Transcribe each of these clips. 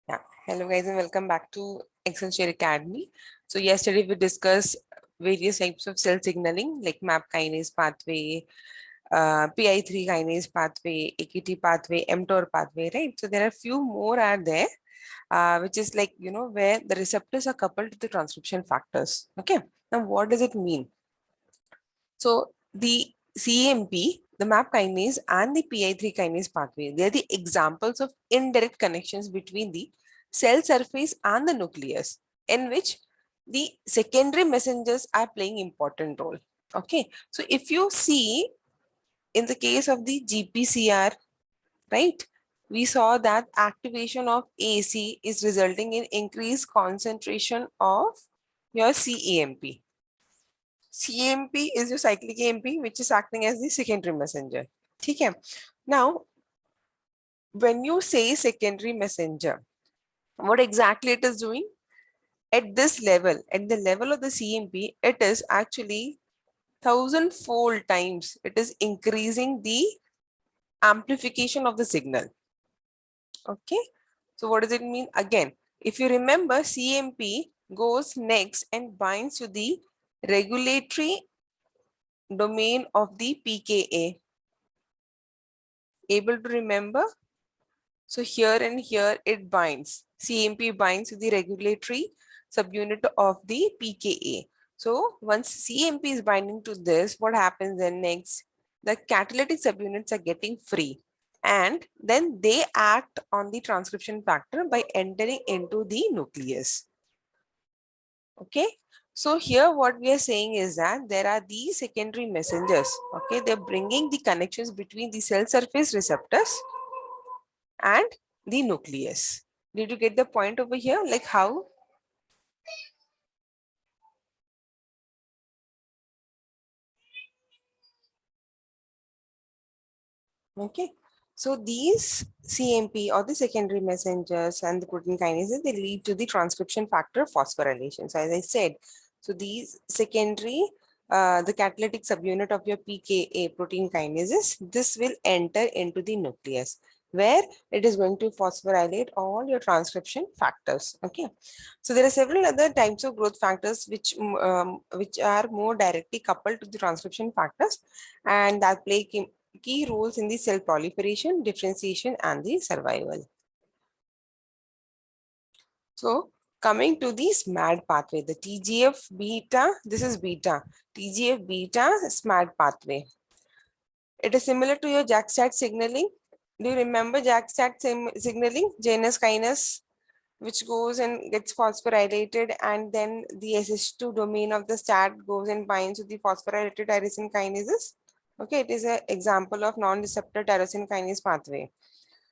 Yeah. Hello guys and welcome back to Accenture Academy. So yesterday we discussed various types of cell signaling like MAP kinase pathway, PI3 kinase pathway, AKT pathway, mTOR pathway, right? So there are few more are there, which is like, where the receptors are coupled to the transcription factors. Okay. Now what does it mean? So the CAMP, the MAP kinase and the PI3 kinase pathway, they are the examples of indirect connections between the cell surface and the nucleus, in which the secondary messengers are playing important role. Okay, so if you see in the case of the GPCR, right, we saw that activation of AC is resulting in increased concentration of your CAMP. CAMP is your cyclic AMP, which is acting as the secondary messenger. Okay. Now, when you say secondary messenger, what exactly it is doing? At this level, at the level of the CMP, it is actually 1,000-fold times. It is increasing the amplification of the signal. Okay. So what does it mean? Again, if you remember, CMP goes next and binds to the regulatory domain of the PKA. Able to remember? So here and here it binds. CMP binds to the regulatory subunit of the PKA. So once CMP is binding to this, what happens then next? The catalytic subunits are getting free and then they act on the transcription factor by entering into the nucleus. Okay. So here what we are saying is that there are these secondary messengers. Okay. They're bringing the connections between the cell surface receptors and the nucleus. Did you get the point over here? Like how? Okay. So these CMP or the secondary messengers and the protein kinases, they lead to the transcription factor phosphorylation. So as I said, so these secondary, the catalytic subunit of your PKA protein kinases, this will enter into the nucleus where it is going to phosphorylate all your transcription factors. Okay. So there are several other types of growth factors which are more directly coupled to the transcription factors and that play key roles in the cell proliferation, differentiation, and the survival. So coming to the SMAD pathway, the TGF beta, this is beta, TGF beta SMAD pathway. It is similar to your JAK-STAT signaling. Do you remember JAK-STAT signaling, Janus kinase, which goes and gets phosphorylated, and then the SH2 domain of the STAT goes and binds to the phosphorylated tyrosine kinases? Okay, it is an example of non-receptor tyrosine kinase pathway.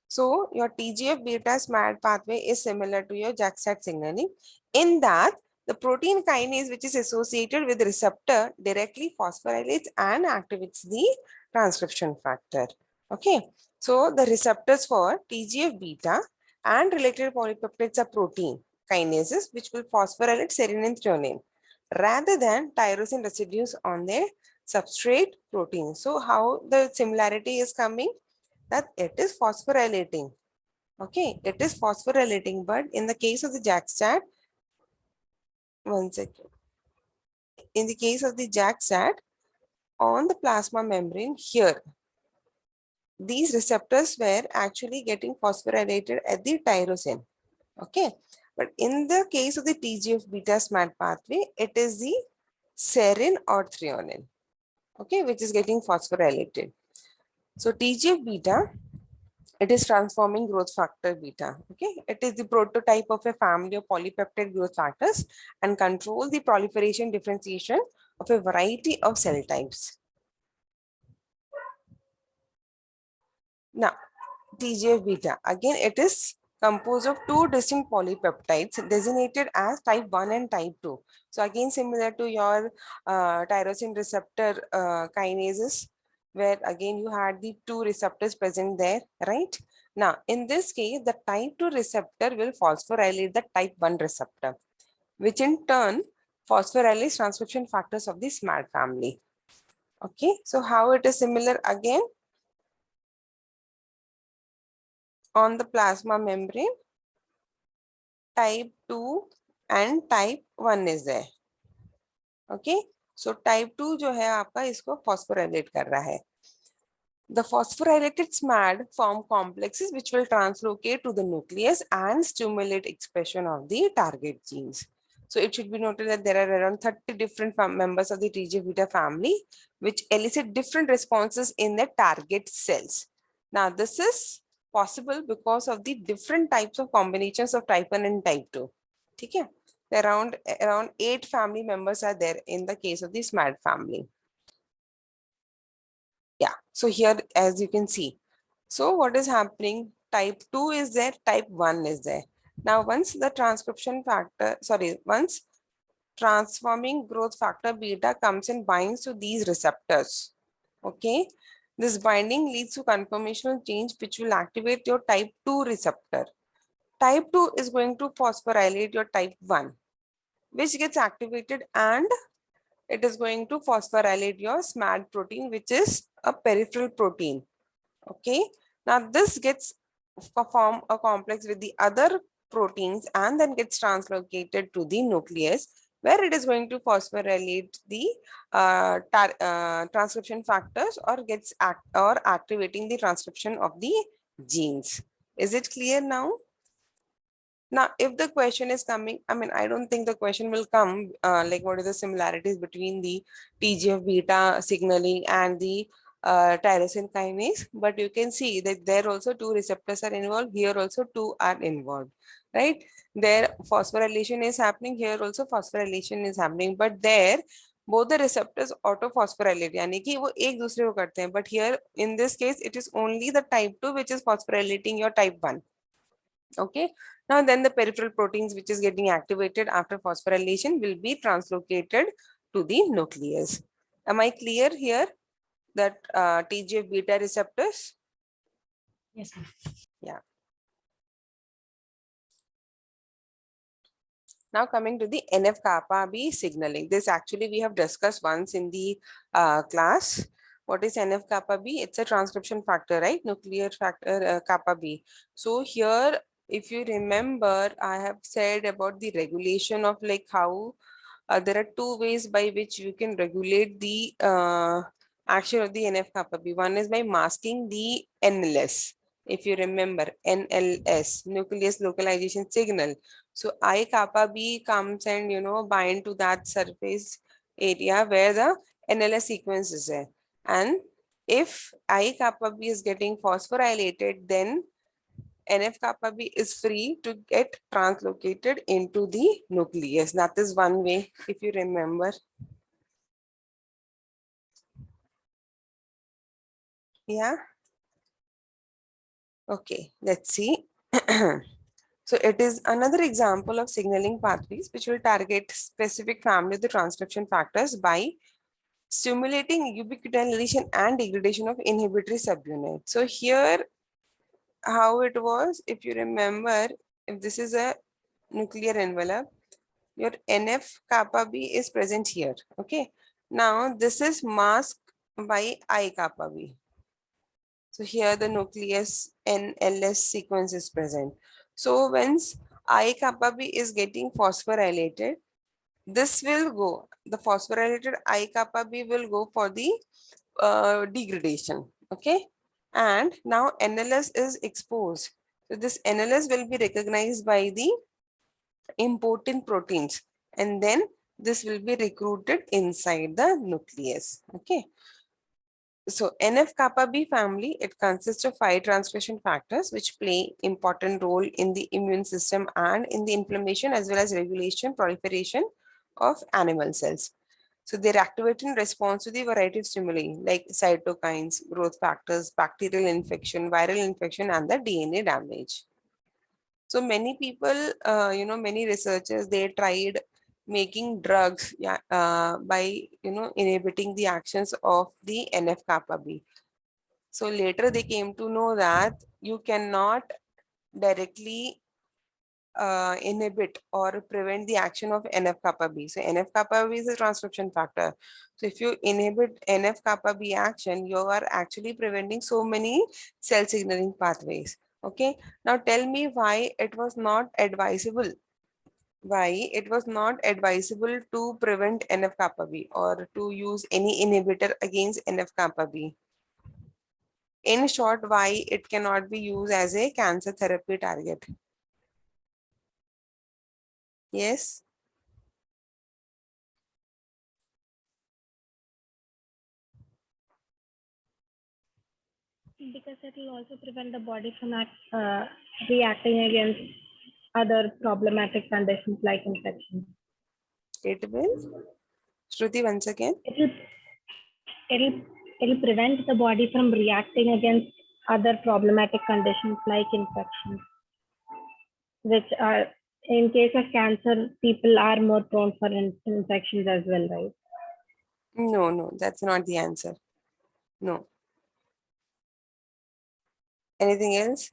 So your TGF beta SMAD pathway is similar to your JAK-STAT signaling in that the protein kinase which is associated with the receptor directly phosphorylates and activates the transcription factor. Okay, so the receptors for TGF beta and related polypeptides are protein kinases which will phosphorylate serine and threonine rather than tyrosine residues on their substrate protein. So how the similarity is coming? That it is phosphorylating. Okay, it is phosphorylating, but in the case of the JAK-STAT, one second. In the case of the JAK-STAT, on the plasma membrane here, these receptors were actually getting phosphorylated at the tyrosine. Okay, but in the case of the TGF beta SMAD pathway, it is the serine or threonine, okay, which is getting phosphorylated. So TGF beta, it is transforming growth factor beta. Okay, it is the prototype of a family of polypeptide growth factors and control the proliferation differentiation of a variety of cell types. Now, TGF beta, again, it is composed of two distinct polypeptides designated as type 1 and type 2. So again, similar to your tyrosine receptor kinases, where again you had the two receptors present there, right? Now, in this case, the type 2 receptor will phosphorylate the type 1 receptor, which in turn phosphorylates transcription factors of the SMAD family. Okay, so how it is similar again? On the plasma membrane, type 2 and type 1 is there. Okay, so type 2 जो है आपका इसको phosphorylate कर रहा है. The phosphorylated SMAD form complexes which will translocate to the nucleus and stimulate expression of the target genes. So it should be noted that there are around 30 different members of the TGF-beta family which elicit different responses in the target cells. Now this is possible because of the different types of combinations of type 1 and type 2. Okay? Around 8 family members are there in the case of the SMAD family. Yeah, so here as you can see, so what is happening, type 2 is there, type 1 is there. Now once the transcription factor, once transforming growth factor beta comes and binds to these receptors, okay, this binding leads to conformational change which will activate your type 2 receptor. Type 2 is going to phosphorylate your type 1, which gets activated, and it is going to phosphorylate your SMAD protein, which is a peripheral protein. Okay, now this gets form a complex with the other proteins and then gets translocated to the nucleus, where it is going to phosphorylate the transcription factors or gets activating the transcription of the genes. Is it clear now? Now, if the question is coming, I mean, I don't think the question will come like what are the similarities between the TGF beta signaling and the tyrosine kinase, but you can see that there also 2 receptors are involved, here also 2 are involved, right? There phosphorylation is happening, here also phosphorylation is happening, but there both the receptors autophosphorylate, यानी कि वो एक दूसरे को करते हैं, but here in this case it is only the type 2 which is phosphorylating your type 1. Okay, now then the peripheral proteins which is getting activated after phosphorylation will be translocated to the nucleus. Am I clear here that TGF beta receptors? Yes, ma'am. Yeah. Now coming to the NF-kappa B signaling. This actually we have discussed once in the class. What is NF-kappa B? It's a transcription factor, right? Nuclear factor kappa B. So here, if you remember, I have said about the regulation of like how there are 2 ways by which you can regulate the action of the NF-kappa B. One is by masking the NLS. If you remember, NLS, nucleus localization signal. So I kappa B comes and bind to that surface area where the NLS sequence is there. And if I kappa B is getting phosphorylated, then NF kappa B is free to get translocated into the nucleus. That is one way, if you remember. Yeah. Okay, let's see. So it is another example of signaling pathways which will target specific family of the transcription factors by stimulating ubiquitination and degradation of inhibitory subunit. So here, how it was, if you remember, if this is a nuclear envelope, your NF kappa B is present here. Okay. Now this is masked by I kappa B. So here the nucleus NLS sequence is present. So once I kappa B is getting phosphorylated, this will go, the phosphorylated I kappa B will go for the degradation. Okay. And now NLS is exposed. So this NLS will be recognized by the important proteins, and then this will be recruited inside the nucleus. Okay. So NF kappa B family, it consists of 5 transcription factors which play important role in the immune system and in the inflammation as well as regulation, proliferation of animal cells. So they're activated in response to the variety of stimuli like cytokines, growth factors, bacterial infection, viral infection, and the DNA damage. So many people, many researchers, they tried making drugs by, inhibiting the actions of the NF kappa B. So later they came to know that you cannot directly inhibit or prevent the action of NF kappa B. So NF kappa B is a transcription factor. So if you inhibit NF kappa B action, you are actually preventing so many cell signaling pathways. Okay. Now tell me why it was not advisable Why it was not advisable to prevent NF-kappa B or to use any inhibitor against NF-kappa B? In short, why it cannot be used as a cancer therapy target? Yes. Because it will also prevent the body from reacting against other problematic conditions like infection. It will. Shruti, once again. It'll it'll it'll prevent the body from reacting against other problematic conditions like infections, which are in case of cancer, people are more prone for infections as well, right? No, that's not the answer. No. Anything else?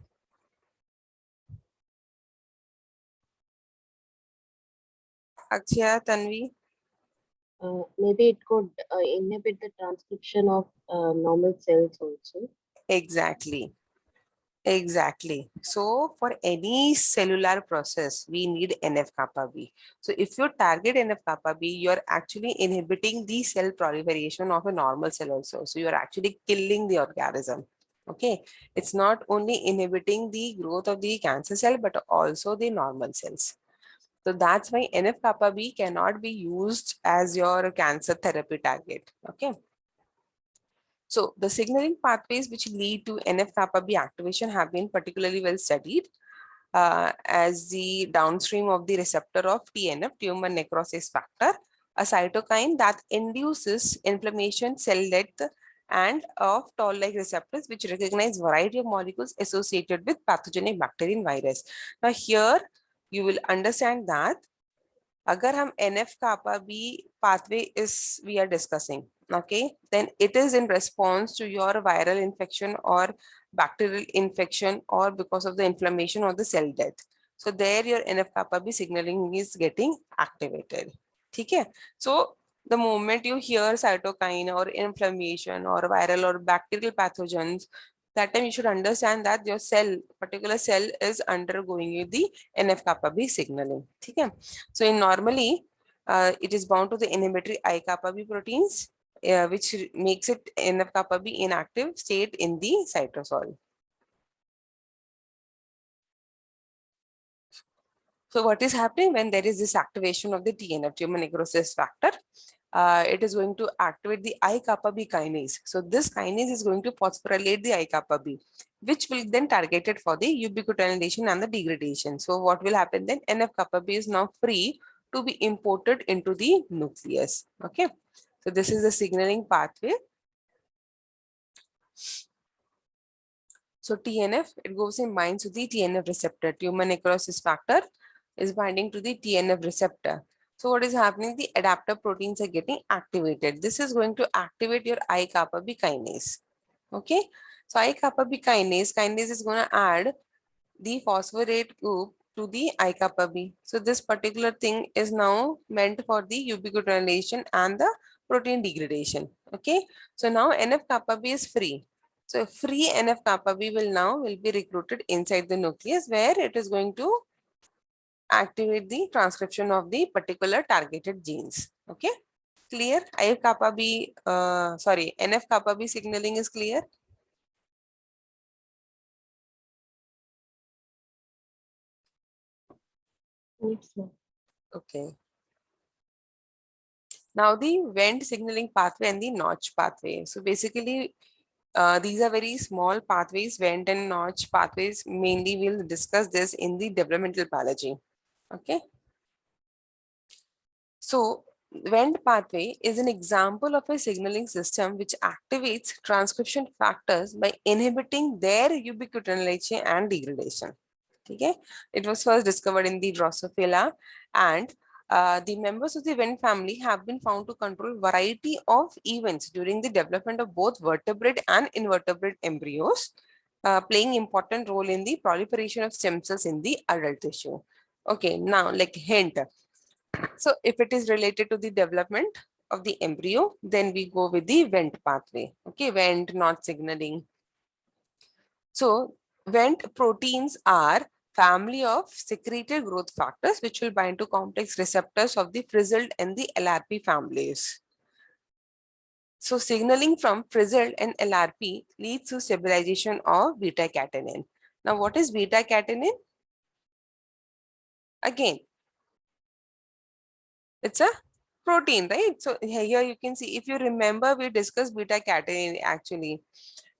Akshaya, Tanvi? Maybe it could inhibit the transcription of normal cells also. Exactly. Exactly. So for any cellular process, we need NF-kappa B. So if you target NF-kappa B, you're actually inhibiting the cell proliferation of a normal cell also. So you're actually killing the organism. Okay. It's not only inhibiting the growth of the cancer cell, but also the normal cells. So that's why NF-kappa B cannot be used as your cancer therapy target. Okay. So the signaling pathways which lead to NF-kappa B activation have been particularly well studied as the downstream of the receptor of TNF, tumor necrosis factor, a cytokine that induces inflammation, cell death, and of toll-like receptors which recognize variety of molecules associated with pathogenic bacteria and virus. Now here you will understand that अगर हम NF kappa B pathway is we are discussing, okay, then it is in response to your viral infection or bacterial infection or because of the inflammation or the cell death. So there your NF kappa B signaling is getting activated. Okay, so the moment you hear cytokine or inflammation or viral or bacterial pathogens, that time you should understand that your cell, particular cell is undergoing the NF kappa B signaling. Okay. So in normally, it is bound to the inhibitory I kappa B proteins, which makes it NF kappa B inactive state in the cytosol. So what is happening when there is this activation of the TNF, tumor necrosis factor? It is going to activate the I kappa B kinase. So this kinase is going to phosphorylate the I kappa B, which will then target it for the ubiquitination and the degradation. So what will happen then? NF kappa B is now free to be imported into the nucleus. Okay. So this is the signaling pathway. So TNF, it goes in binds to the TNF receptor. Tumor necrosis factor is binding to the TNF receptor. So what is happening? The adapter proteins are getting activated. This is going to activate your I kappa B kinase. Okay. So I kappa B kinase is going to add the phosphorate group to the I kappa B. So this particular thing is now meant for the ubiquitination and the protein degradation. Okay. So now NF kappa B is free. So free NF kappa B will be recruited inside the nucleus where it is going to activate the transcription of the particular targeted genes. Okay. Clear? I kappa B, NF kappa B signaling is clear. Yes, sir. Okay. Now the Wnt signaling pathway and the Notch pathway. So basically, these are very small pathways. Wnt and Notch pathways, mainly we'll discuss this in the developmental biology. Okay. So Wnt pathway is an example of a signaling system which activates transcription factors by inhibiting their ubiquitination and degradation. Okay. It was first discovered in the Drosophila, and the members of the Wnt family have been found to control variety of events during the development of both vertebrate and invertebrate embryos, playing important role in the proliferation of stem cells in the adult tissue. Okay, now like hint. So if it is related to the development of the embryo, then we go with the Wnt pathway. Okay, Wnt not signaling. So Wnt proteins are family of secreted growth factors which will bind to complex receptors of the frizzled and the LRP families. So signaling from frizzled and LRP leads to stabilization of beta catenin. Now, what is beta catenin? Again, it's a protein, right? So here you can see, if you remember, we discussed beta catenin actually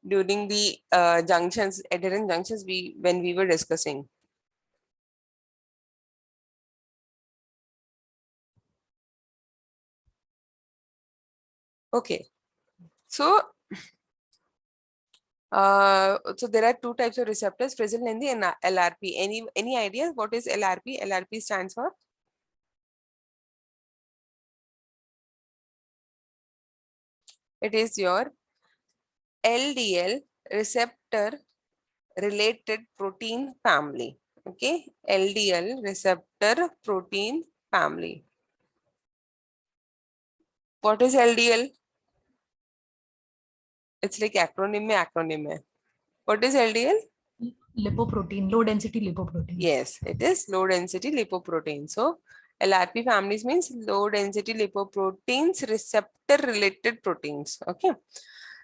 during the junctions, adherent junctions, when we were discussing. Okay, so there are two types of receptors, frizzled and the LRP. Any ideas what is LRP? LRP stands for? It is your LDL receptor related protein family. Okay, LDL receptor protein family. What is LDL? It's like acronym. What is LDL? Lipoprotein, low density lipoprotein. Yes, it is low density lipoprotein. So LRP families means low density lipoproteins receptor related proteins. Okay.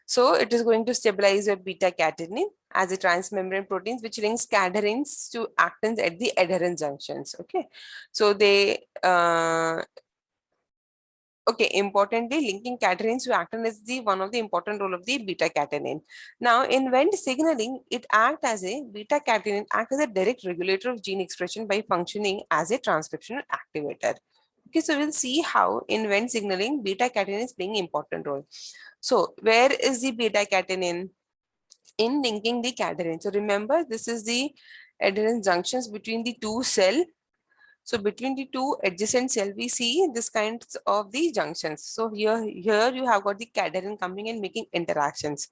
So it is going to stabilize your beta catenin as a transmembrane proteins which links cadherins to actins at the adherent junctions. Okay. So they okay, importantly, linking cadherins to actin is the one of the important role of the beta catenin. Now, in Wnt signaling, it acts as a beta catenin act as a direct regulator of gene expression by functioning as a transcriptional activator. Okay, so we'll see how in Wnt signaling beta catenin is playing important role. So, where is the beta catenin? In linking the cadherin. So remember, this is the adherent junctions between the two cell. So between the two adjacent cell, we see this kinds of the junctions. So here you have got the cadherin coming and making interactions.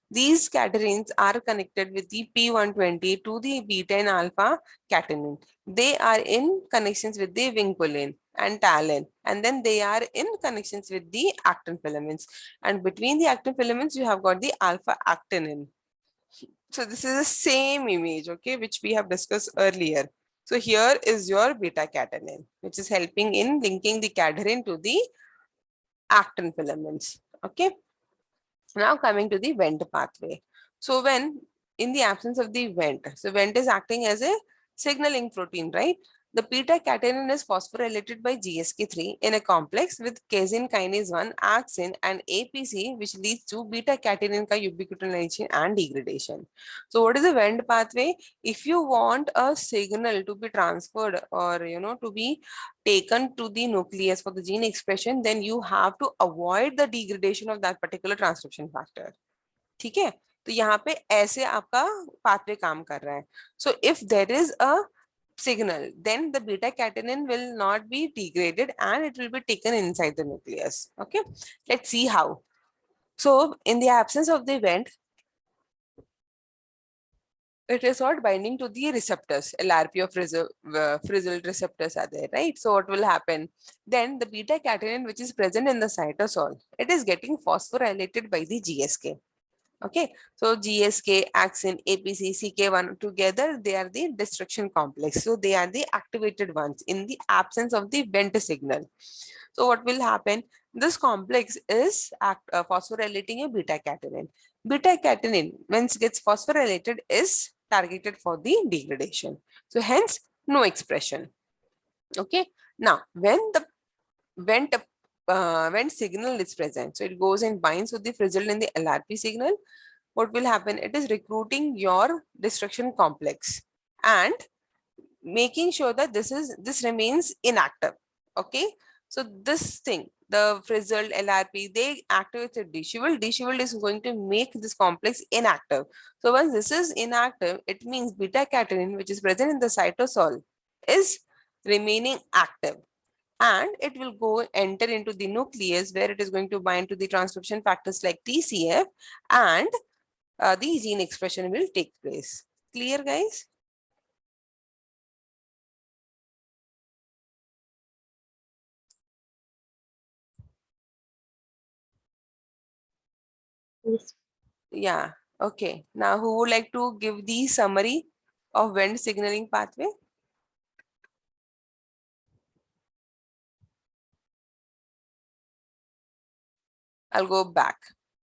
These cadherins are connected with the P120 to the beta and alpha catenin. They are in connections with the vinculin and talin, and then they are in connections with the actin filaments. And between the actin filaments, you have got the alpha actinin. So this is the same image, okay, which we have discussed earlier. So here is your beta catenin, which is helping in linking the cadherin to the actin filaments. Okay. Now coming to the Wnt pathway. So when in the absence of the Wnt, so Wnt is acting as a signaling protein, right? The beta catenin is phosphorylated by GSK3 in a complex with casein kinase 1, axin, and APC, which leads to beta catenin ka ubiquitination and degradation. So what is the Wnt pathway? If you want a signal to be transferred or to be taken to the nucleus for the gene expression, then you have to avoid the degradation of that particular transcription factor. ठीक है, तो यहाँ पे ऐसे आपका pathway काम कर रहा है. So if there is a signal, then the beta catenin will not be degraded and it will be taken inside the nucleus. Okay, let's see how. So in the absence of the Wnt, it is not binding to the receptors. LRP of frizzled receptors are there, right? So what will happen? Then the beta catenin, which is present in the cytosol, it is getting phosphorylated by the GSK. Okay, so GSK, axin, APC, CK1 together, they are the destruction complex. So they are the activated ones in the absence of the Wnt signal. So what will happen? This complex is phosphorylating a beta catenin. Beta catenin, when it gets phosphorylated, is targeted for the degradation. So hence, no expression. Okay. Now, when the Wnt signal is present, so it goes and binds with the frizzled and the LRP signal. What will happen? It is recruiting your destruction complex and making sure that this remains inactive. Okay, so this thing, the frizzled LRP, they activate the disheveled. Disheveled is going to make this complex inactive. So once this is inactive, it means beta catenin, which is present in the cytosol, is remaining active, and it will go enter into the nucleus where it is going to bind to the transcription factors like TCF, and the gene expression will take place. Clear, guys? Yes. Yeah. Okay. Now, who would like to give the summary? of Wnt signaling pathway? I'll go back.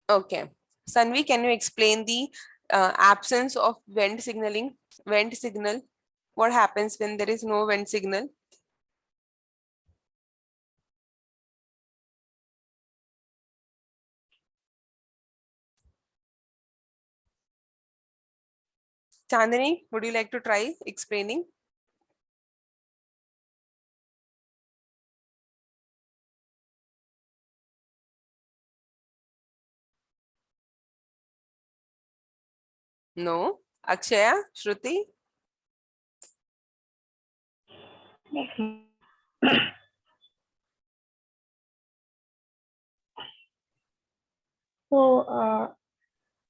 Okay. Sanvi, can you explain the absence of Wnt signaling? Wnt signal. What happens when there is no Wnt signal? Chandani, would you like to try explaining? No. Akshaya, Shruti? So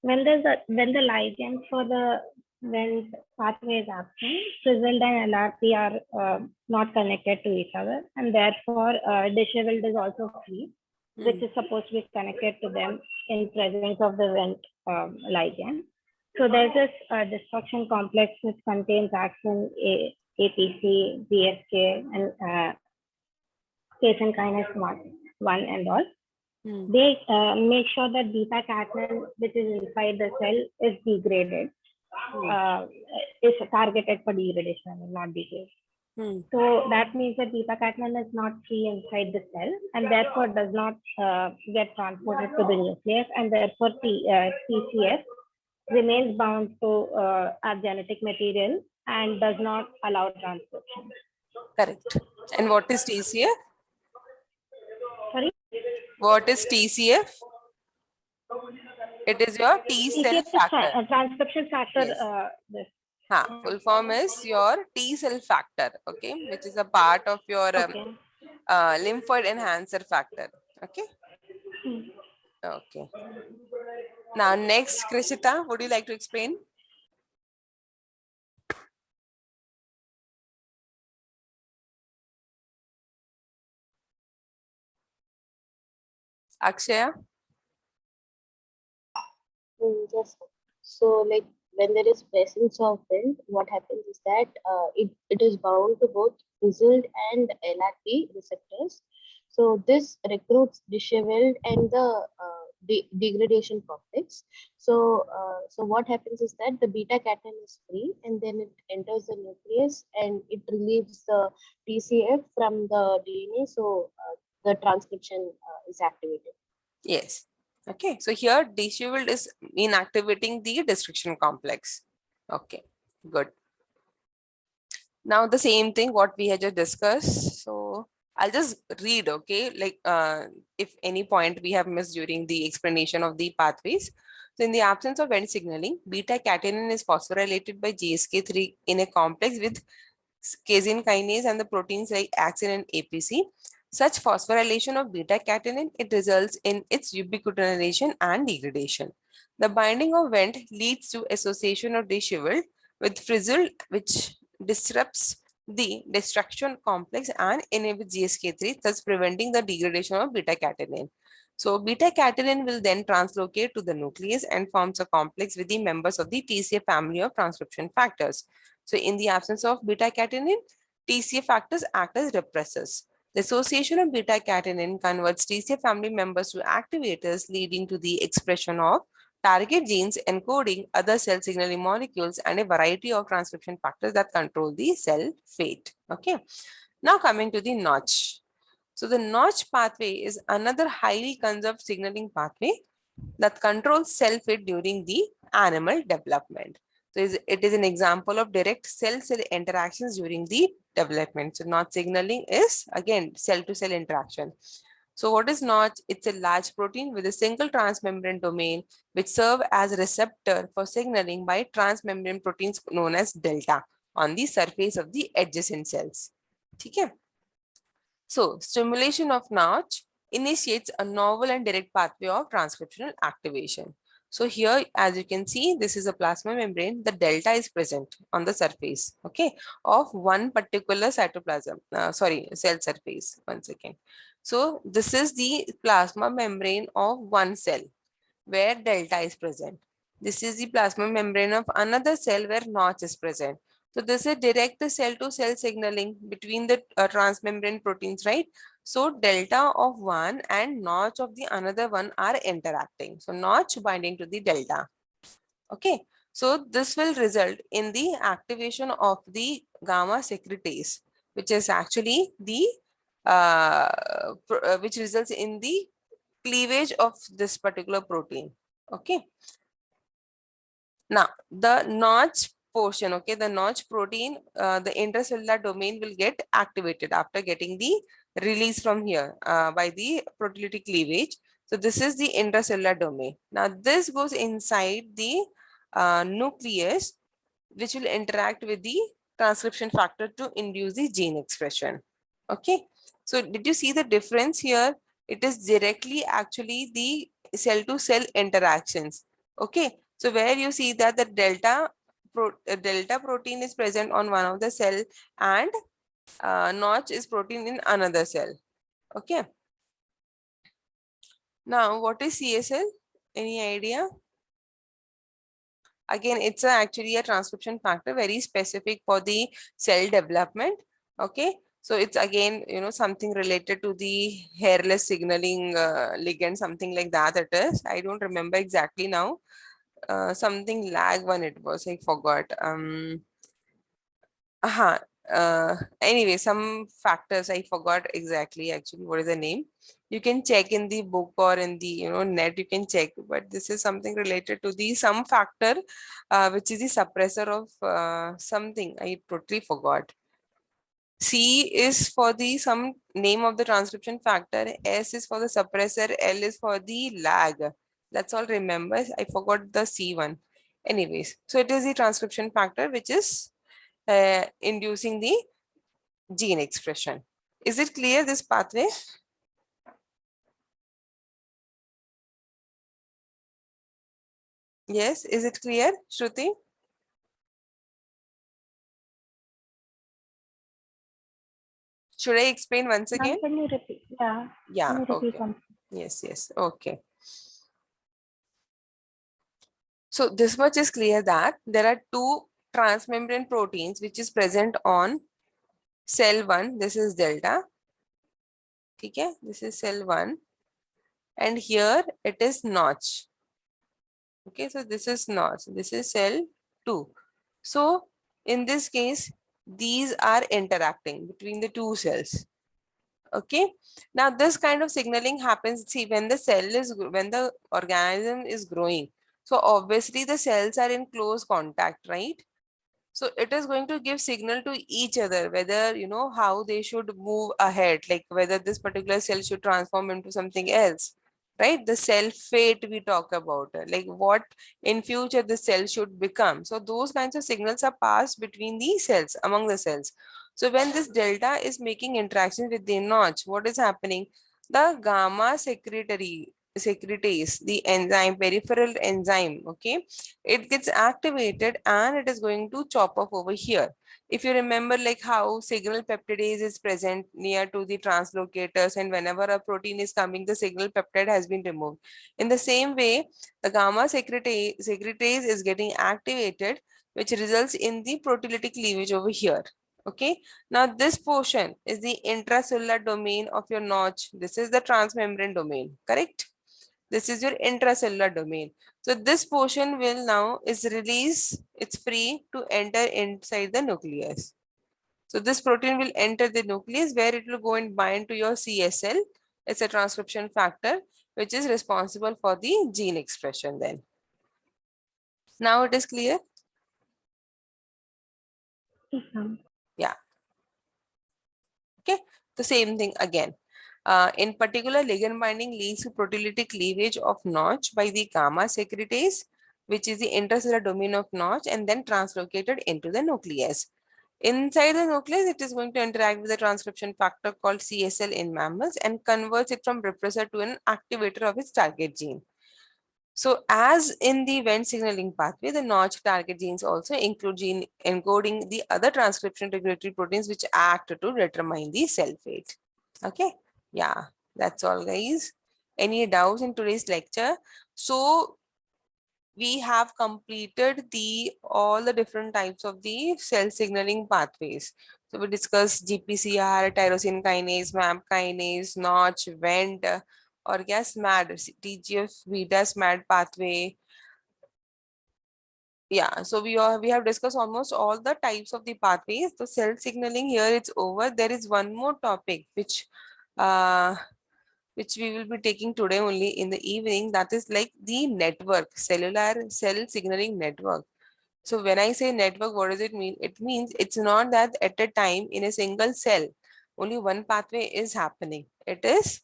when the ligand for the Wnt pathway is absent, Frizzled and LRP are not connected to each other, and therefore dishevelled is also free, which is supposed to be connected to them in presence of the Wnt ligand. So there's this destruction complex which contains axin APC, GSK, and casein kinase 1 and all. They make sure that beta catenin, which is inside the cell, is degraded, is targeted for degradation and not degraded. So that means that beta catenin is not free inside the cell and therefore does not get transported to the nucleus, and therefore TCF remains bound to our genetic material and does not allow transcription. Correct. And what is TCF? Sorry? What is TCF? It is your T cell factor. Transcription factor. Yes. Full form is your T cell factor, okay, which is a part of your lymphoid enhancer factor. Okay. Okay. Now next, Krishita, would you like to explain? Akshaya? Yes. So like when there is presence of Wnt, what happens is that it is bound to both Frizzled and LRP receptors. So this recruits dishevelled and the degradation complex. So what happens is that the beta catenin is free, and then it enters the nucleus and it relieves the TCF from the DNA. So the transcription is activated. Yes. Okay. So here dishevelled is inactivating the destruction complex. Okay. Good. Now the same thing what we had just discussed. So I'll just read, okay, like if any point we have missed during the explanation of the pathways. So in the absence of Wnt signaling, beta catenin is phosphorylated by GSK3 in a complex with casein kinase and the proteins like axin and APC. Such phosphorylation of beta catenin, it results in its ubiquitination and degradation. The binding of Wnt leads to association of dishevelled with Frizzled, which disrupts the destruction complex and inhibits GSK3, thus preventing the degradation of beta catenin. So beta catenin will then translocate to the nucleus and forms a complex with the members of the TCF family of transcription factors. So in the absence of beta catenin, TCF factors act as repressors. The association of beta catenin converts TCF family members to activators, leading to the expression of target genes encoding other cell signaling molecules and a variety of transcription factors that control the cell fate. Okay. Now coming to the Notch. So the Notch pathway is another highly conserved signaling pathway that controls cell fate during the animal development. So it is an example of direct cell-cell interactions during the development. So Notch signaling is again cell-to-cell interaction. So what is Notch? It's a large protein with a single transmembrane domain which serve as a receptor for signaling by transmembrane proteins known as delta on the surface of the adjacent cells. Okay. So stimulation of Notch initiates a novel and direct pathway of transcriptional activation. So here, as you can see, this is a plasma membrane. The delta is present on the surface, okay, of one particular cytoplasm, cell surface. Once again. So this is the plasma membrane of one cell where delta is present. This is the plasma membrane of another cell where Notch is present. So this is direct cell to cell signaling between the transmembrane proteins, right? So delta of one and notch of the another one are interacting. So notch binding to the delta. Okay. So this will result in the activation of the gamma secretase, which is actually the which results in the cleavage of this particular protein. Okay. Now the notch portion, okay, the notch protein, the intracellular domain will get activated after getting the release from here by the proteolytic cleavage. So this is the intracellular domain. Now this goes inside the nucleus, which will interact with the transcription factor to induce the gene expression. Okay. So did you see the difference here? It is directly actually the cell to cell interactions. Okay. So where you see that the delta protein is present on one of the cell and notch is protein in another cell. Okay. Now what is CSL? Any idea? Again, it's actually a transcription factor very specific for the cell development. Okay. So it's again, something related to the hairless signaling ligand, something like that it is. I don't remember exactly now. Something lag one it was, I forgot. Anyway, some factors I forgot exactly actually what is the name. You can check in the book or in the net, you can check, but this is something related to the some factor which is the suppressor of something. I totally forgot. C is for the some name of the transcription factor, S is for the suppressor, L is for the lag. That's all remember. I forgot the C one. Anyways, so it is the transcription factor which is inducing the gene expression. Is it clear, this pathway? Yes, is it clear, Shruti? Should I explain once Ma'am, again? can you repeat? Yeah. Yeah, Can you repeat okay. once? Yes, okay. So this much is clear that there are two transmembrane proteins which is present on cell 1. This is delta. Okay, this is cell 1. And here it is notch. Okay, so this is notch. This is cell 2. So in this case, these are interacting between the two cells. Okay. Now this kind of signaling happens, see, when the organism is growing. So obviously the cells are in close contact, right? So it is going to give signal to each other, whether, how they should move ahead, like whether this particular cell should transform into something else, right? The cell fate we talk about, like what in future the cell should become. So those kinds of signals are passed between the cells, among the cells. So when this delta is making interaction with the notch, what is happening? The gamma secretase, the enzyme, peripheral enzyme, okay, it gets activated and it is going to chop off over here. If you remember, like how signal peptidase is present near to the translocators, and whenever a protein is coming, the signal peptide has been removed. In the same way, the gamma secretase is getting activated, which results in the proteolytic cleavage over here. Okay. Now this portion is the intracellular domain of your notch. This is the transmembrane domain, correct? This is your intracellular domain. So this portion will now is released, it's free to enter inside the nucleus. So this protein will enter the nucleus where it will go and bind to your CSL. It's a transcription factor which is responsible for the gene expression then. Now it is clear? Yes, ma'am. Yeah. Okay, the same thing again. In particular, ligand binding leads to proteolytic cleavage of notch by the gamma secretase, which is the intracellular domain of notch, and then translocated into the nucleus. Inside the nucleus, it is going to interact with the transcription factor called CSL in mammals and converts it from repressor to an activator of its target gene. So as in the event signaling pathway, the notch target genes also include gene encoding the other transcription regulatory proteins which act to determine the cell fate. Okay, yeah, that's all guys. Any doubts in today's lecture? So we have completed all the different types of the cell signaling pathways. So we discussed GPCR, tyrosine kinase, MAP kinase, Notch, Vent, or SMAD, TGF beta SMAD pathway. Yeah, so we have discussed almost all the types of the pathways. The cell signaling here it's over. There is one more topic which we will be taking today only in the evening. That is like the network, cellular cell signaling network. So when I say network, what does it mean? It means it's not that at a time in a single cell, only one pathway is happening. It is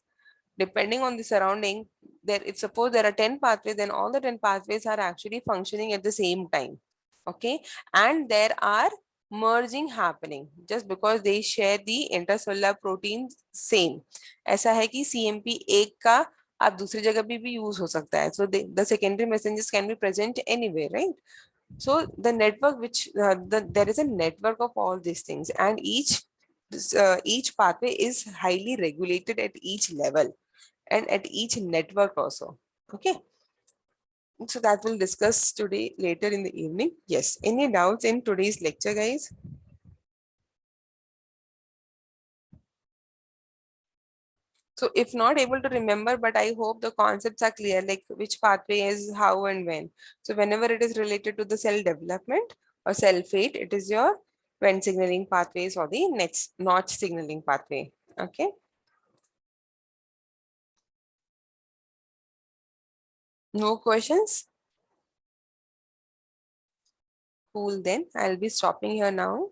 depending on the surrounding. There, if suppose there are 10 pathways, then all the 10 pathways are actually functioning at the same time. Okay. And there are merging happening just because they share the intercellular proteins same. ऐसा है कि CMP एक का आप दूसरी जगह भी use हो सकता है. So the secondary messengers can be present anywhere, right? So the network there is a network of all these things, and each pathway is highly regulated at each level and at each network also. Okay. So that we'll discuss today later in the evening. Yes. Any doubts in today's lecture, guys? So if not able to remember, but I hope the concepts are clear, like which pathway is how and when. So whenever it is related to the cell development or cell fate, it is your Wnt signaling pathways or the next Notch signaling pathway. Okay. No questions? Cool, then I'll be stopping here now.